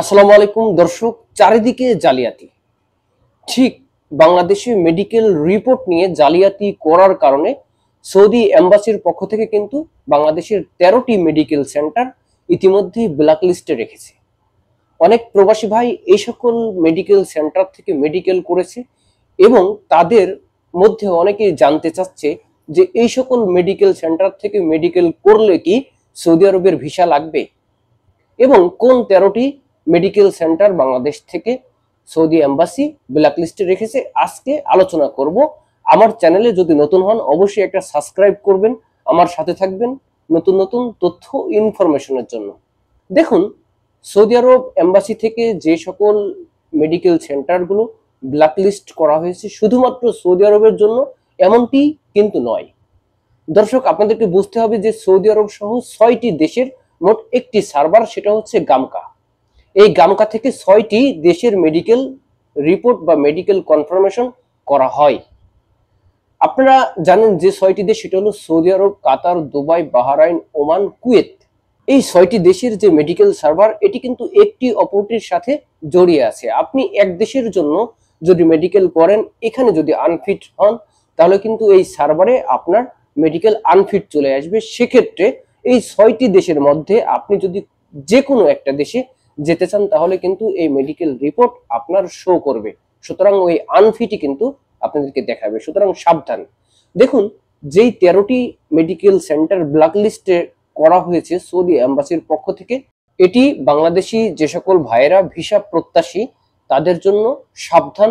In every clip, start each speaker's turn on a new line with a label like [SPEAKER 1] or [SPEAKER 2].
[SPEAKER 1] আসসালামু আলাইকুম দর্শক। চারিদিকে জালিয়াতি। ঠিক বাংলাদেশে মেডিকেল রিপোর্ট নিয়ে জালিয়াতি করার কারণে সৌদি এম্বাসির পক্ষ থেকে কিন্তু বাংলাদেশের 13টি মেডিকেল সেন্টার ইতিমধ্যেই ব্ল্যাক লিস্টে রেখেছে। অনেক প্রবাসী ভাই এই সকল মেডিকেল সেন্টার থেকে মেডিকেল করেছে এবং তাদের মধ্যে অনেকেই জানতে চাচ্ছে যে এই সকল মেডিকেল সেন্টার থেকে মেডিকেল করলে কি সৌদি আরবের ভিসা লাগবে এবং কোন 13টি মেডিকেল সেন্টার বাংলাদেশ থেকে সৌদি এম্বাসি ব্ল্যাকলিস্টে রেখেছে আজকে আলোচনা করব। আমার চ্যানেলে যদি নতুন হন অবশ্যই একটা সাবস্ক্রাইব করবেন, আমার সাথে থাকবেন নতুন নতুন তথ্য ইনফরমেশনের জন্য। দেখুন, সৌদি আরব এম্বাসি থেকে যে সকল মেডিকেল সেন্টারগুলো ব্ল্যাকলিস্ট করা হয়েছে শুধুমাত্র সৌদি আরবের জন্য এমনটি কিন্তু নয়। দর্শক, আপনাদেরকে বুঝতে হবে যে সৌদি আরব সহ 6টি দেশের মোট একটি সার্ভার, সেটা হচ্ছে গামকা। এই গামকা থেকে 6টি দেশের মেডিকেল রিপোর্ট বা মেডিকেল কনফার্মেশন করা হয়। আপনারা জানেন যে 6টি দেশ, সেটা হলো সৌদি আরব, কাতার, দুবাই, বাহরাইন, ওমান, কুয়েত। এই 6টি দেশের যে মেডিকেল সার্ভার, এটি কিন্তু একটি অপরটির সাথে জড়িয়ে আছে। আপনি এক দেশের জন্য যদি মেডিকেল করেন, এখানে যদি আনফিট হন, তাহলে কিন্তু এই সার্ভারে আপনার মেডিকেল আনফিট চলে আসবে। সেক্ষেত্রে এই 6টি দেশের মধ্যে আপনি যদি যে কোনো একটা দেশে যেতে চান, তাহলে কিন্তু এই মেডিকেল রিপোর্ট আপনার শো করবে। সুতরাং ওই আনফিটই কিন্তু আপনাদেরকে দেখাবে। সুতরাং সাবধান। দেখুন, যেই 13টি মেডিকেল সেন্টার ব্ল্যাকলিস্টে করা হয়েছে সৌদি এম্বাসির পক্ষ থেকে, এটি বাংলাদেশি যে সকল ভাইয়েরা ভিসা প্রত্যাশী তাদের জন্য সাবধান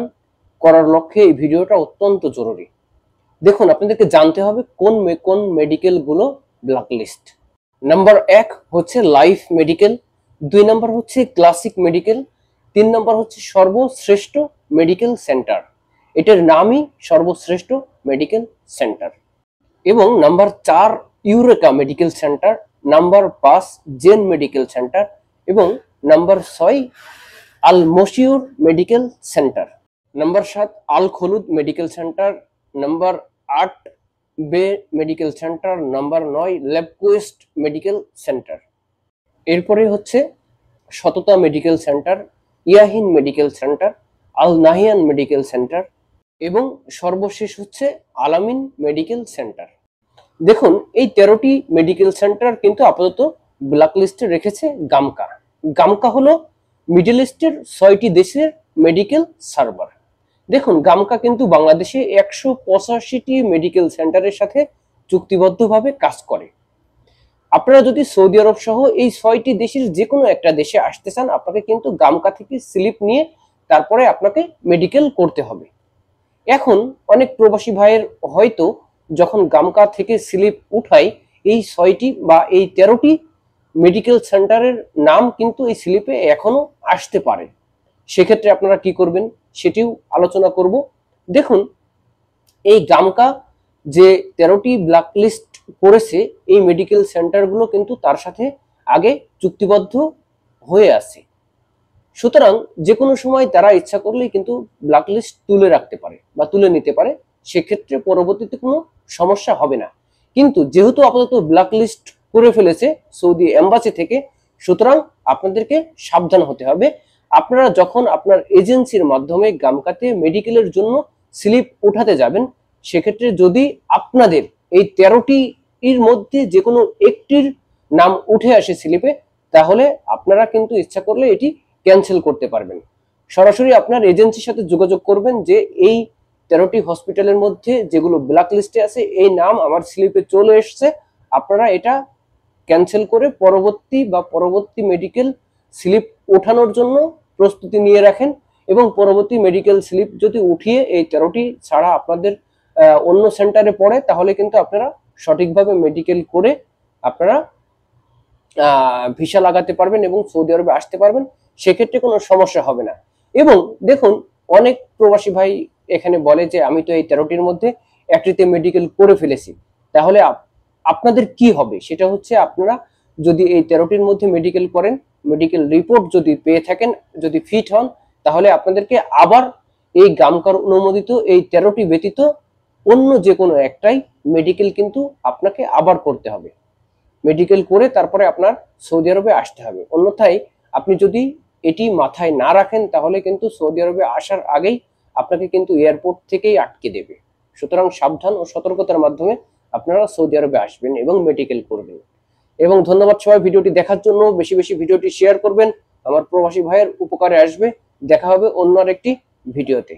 [SPEAKER 1] করার লক্ষ্যে এই ভিডিওটা অত্যন্ত জরুরি। দেখুন, আপনাদেরকে জানতে হবে কোন কোন মেডিকেল গুলো ব্ল্যাকলিস্ট। নাম্বার 1 হচ্ছে লাইফ মেডিকেল, 2 নাম্বার হচ্ছে ক্লাসিক মেডিকেল, 3 নাম্বার হচ্ছে সর্বশ্রেষ্ঠ মেডিকেল সেন্টার। এটার নামই সর্বশ্রেষ্ঠ মেডিকেল সেন্টার। এবং number 4 Eureka medical centre, number 5 Zen medical centre এবং number 6 Al Mashiur medical centre, number 7 Al Kholud medical centre, number 8 Bay medical centre, number 9 LabQuest medical centre. এরপরে হচ্ছে Sotota medical centre, Yahin medical centre, Al Nahiyan medical centre এবং সর্বশেষ হচ্ছে আলামিন মেডিকেল সেন্টার। দেখুন, এই 13টি মেডিকেল সেন্টার কিন্তু আপাতত ব্ল্যাকলিস্টে রেখেছে গামকা। গামকা হলো মিডল ইস্টের 6টি দেশের মেডিকেল সার্ভার। দেখুন, গামকা কিন্তু বাংলাদেশে 185টি মেডিকেল সেন্টারের সাথে চুক্তিবদ্ধভাবে কাজ করে। আপনারা যদি সৌদি আরব সহ এই 6টি দেশের যে কোনো একটা দেশে আসতে চান, আপনাকে কিন্তু গামকা থেকে স্লিপ নিয়ে তারপরে আপনাকে মেডিকেল করতে হবে। এখন অনেক প্রবাসী ভাইয়ের হয়তো যখন গামকা থেকে স্লিপ উঠায়, এই 6টি বা এই 13টি মেডিকেল সেন্টারের নাম কিন্তু এই স্লিপে এখনো আসতে পারে। সেক্ষেত্রে আপনারা কি করবেন সেটিও আলোচনা করব। দেখুন, এই গামকা যে 13টি ব্ল্যাকলিস্ট করেছে, এই মেডিকেল সেন্টারগুলো কিন্তু তার সাথে আগে চুক্তিবদ্ধ হয়ে আছে। সুতরাং যে কোনো সময় তারা ইচ্ছা করলেই কিন্তু ব্ল্যাকলিস্ট তুলে রাখতে পারে বা তুলে নিতে পারে। সেক্ষেত্রে পরবর্তীতে কোনো সমস্যা হবে না। কিন্তু যেহেতু আপাতত ব্ল্যাকলিস্ট করে ফেলেছে সৌদি এম্বাসি থেকে, সুতরাং আপনাদেরকে সাবধান হতে হবে। আপনারা যখন আপনার এজেন্সির মাধ্যমে গামকাতে মেডিকেলের জন্য স্লিপ উঠাতে যাবেন, সেক্ষেত্রে যদি আপনাদের এই 13টি এর মধ্যে যে কোনো একটির নাম উঠে আসে স্লিপে, তাহলে আপনারা কিন্তু ইচ্ছা করলে এটি ক্যান্সেল করতে পারবেন। সরাসরি আপনার এজেন্সির সাথে যোগাযোগ করবেন যে এই 13টি হসপিটালের মধ্যে যেগুলো ব্ল্যাক লিস্টে আছে, এই নাম আমার স্লিপে চলে এসছে, আপনারা এটা ক্যান্সেল করে পরবর্তী মেডিকেল স্লিপ ওঠানোর জন্য প্রস্তুতি নিয়ে রাখেন। এবং পরবর্তী মেডিকেল স্লিপ যদি উঠিয়ে এই 13টি ছাড়া আপনাদের অন্য সেন্টারে পড়ে, তাহলে কিন্তু আপনারা সঠিকভাবে মেডিকেল করে আপনারা ভিসা লাগাতে পারবেন এবং সৌদি আরবে আসতে পারবেন। সেক্ষেত্রে কোনো সমস্যা হবে না। এবং দেখুন, অনেক প্রবাসী ভাই এখানে বলে যে আমি তো এই 13টির মধ্যে একটিতে মেডিকেল করে ফেলেছি, তাহলে আপনাদের কি হবে? সেটা হচ্ছে, আপনারা যদি এই 13টির মধ্যে মেডিকেল করেন, মেডিকেল রিপোর্ট যদি পেয়ে থাকেন, যদি ফিট হন, তাহলে আপনাদেরকে আবার এই গামকার অনুমোদিত এই 13টি ব্যতীত অন্য যে কোনো একটাই মেডিকেল কিন্তু আপনাকে আবার করতে হবে। মেডিকেল করে তারপরে আপনার সৌদি আরবে আসতে হবে। অন্যথায় আপনি যদি এটি মাথায় না রাখেন তাহলে কিন্তু সৌদি আরবে আসার আগেই আপনাকে কিন্তু এয়ারপোর্ট থেকেই আটকে দেবে। সুতরাং সাবধান ও সতর্কতার মাধ্যমে আপনারা সৌদি আরবে আসবেন এবং মেডিকেল করবেন। এবং ধন্যবাদ সবাই ভিডিওটি দেখার জন্য। বেশি বেশি ভিডিওটি শেয়ার করবেন, আমার প্রবাসী ভাইয়ের উপকারে আসবে। দেখা হবে অন্য আরেকটি ভিডিওতে।